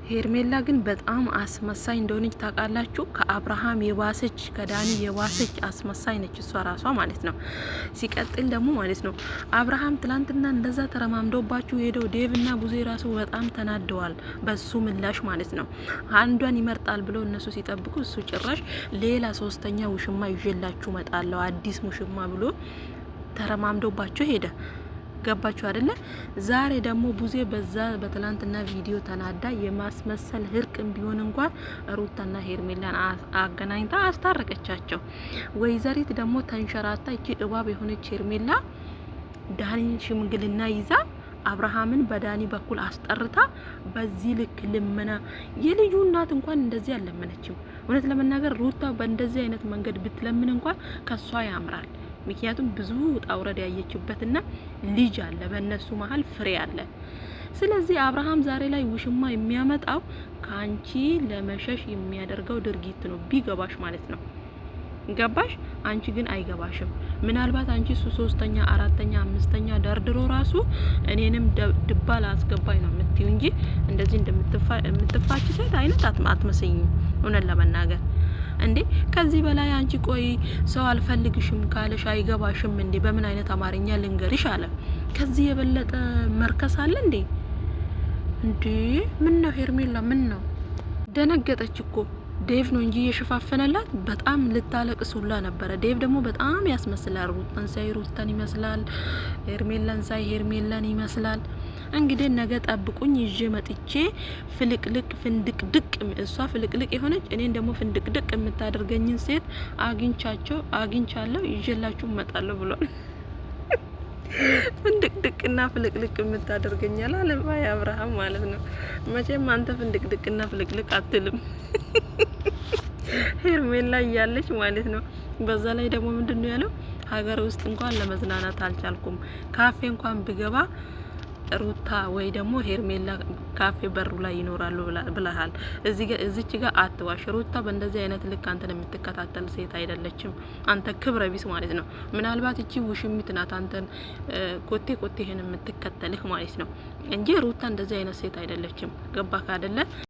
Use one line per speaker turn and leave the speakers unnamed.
ሄርሜላ ግን በጣም አስመሳይ እንደሆነች ታውቃላችሁ። ከአብርሃም የባሰች ከዳኒ የባሰች አስመሳይ ነች እሷ ራሷ ማለት ነው። ሲቀጥል ደግሞ ማለት ነው አብርሃም ትላንትና እንደዛ ተረማምዶባችሁ ሄደው ዴቭና ቡዜ ራሱ በጣም ተናደዋል በሱ ምላሽ ማለት ነው። አንዷን ይመርጣል ብለው እነሱ ሲጠብቁ እሱ ጭራሽ ሌላ ሶስተኛ ውሽማ ይዤላችሁ መጣለሁ አዲስ ሙሽማ ብሎ ተረማምዶባችሁ ሄደ። ገባችሁ አይደለ? ዛሬ ደግሞ ቡዜ በዛ በትላንትና ቪዲዮ ተናዳ የማስመሰል ህርቅም ቢሆን እንኳን ሩታና ሄርሜላን አገናኝታ አስታረቀቻቸው። ወይዘሪት ደግሞ ተንሸራታ እቺ እባብ የሆነች ሄርሜላ ዳኒን ሽምግልና ይዛ አብርሃምን በዳኒ በኩል አስጠርታ በዚህ ልክ ልመና የልጁ እናት እንኳን እንደዚህ አልለመነችም። እውነት ለመናገር ሩታ በእንደዚህ አይነት መንገድ ብትለምን እንኳን ከሷ ያምራል። ምክንያቱም ብዙ ጣውረድ ያየችበትና ልጅ አለ በእነሱ መሀል ፍሬ አለ። ስለዚህ አብርሃም ዛሬ ላይ ውሽማ የሚያመጣው ካንቺ ለመሸሽ የሚያደርገው ድርጊት ነው ቢገባሽ ማለት ነው። ገባሽ? አንቺ ግን አይገባሽም። ምናልባት አንቺ እሱ ሶስተኛ አራተኛ አምስተኛ ደርድሮ ራሱ እኔንም ድባል አስገባኝ ነው የምትዩ እንጂ እንደዚህ እንደምትፋች ሴት አይነት አትመስኝም እውነት ለመናገር እንዴ። ከዚህ በላይ አንቺ ቆይ ሰው አልፈልግሽም ካለሽ አይገባሽም እንዴ? በምን አይነት አማርኛ ልንገርሽ አለ። ከዚህ የበለጠ መርከስ አለ እንዴ? እንዴ ምን ነው ሄርሜላ ምን ነው ደነገጠች እኮ። ዴቭ ነው እንጂ የሸፋፈነላት በጣም ልታለቅስ ሁላ ነበረ። ዴቭ ደግሞ በጣም ያስመስላል። ሩታን ሳይ ሩታን ይመስላል፣ ሄርሜላን ሳይ ሄርሜላን ይመስላል። እንግዲህ ነገ ጠብቁኝ ይዤ መጥቼ ፍልቅልቅ ፍንድቅድቅ እሷ ፍልቅልቅ የሆነች እኔን ደግሞ ፍንድቅድቅ የምታደርገኝን ሴት አግኝቻለሁ ይዤላችሁ እመጣለሁ ብሏል። ፍንድቅድቅና ፍልቅልቅ የምታደርገኛል አለ ባይ አብርሃም ማለት ነው። መቼም አንተ ፍንድቅድቅና ፍልቅልቅ አትልም ሄርሜላ እያለች ማለት ነው። በዛ ላይ ደግሞ ምንድነው ያለው? ሀገር ውስጥ እንኳን ለመዝናናት አልቻልኩም፣ ካፌ እንኳን ብገባ ሩታ ወይ ደግሞ ሄርሜላ ካፌ በሩ ላይ ይኖራሉ ብለሃል። እዚች ጋር አትዋሽ። ሩታ በእንደዚህ አይነት ልክ አንተን የምትከታተል ሴት አይደለችም። አንተ ክብረ ቢስ ማለት ነው። ምናልባት እቺ ውሽሚት ናት አንተን ኮቴህን የምትከተልህ ማለት ነው እንጂ ሩታ እንደዚህ አይነት ሴት አይደለችም። ገባህ አይደለ?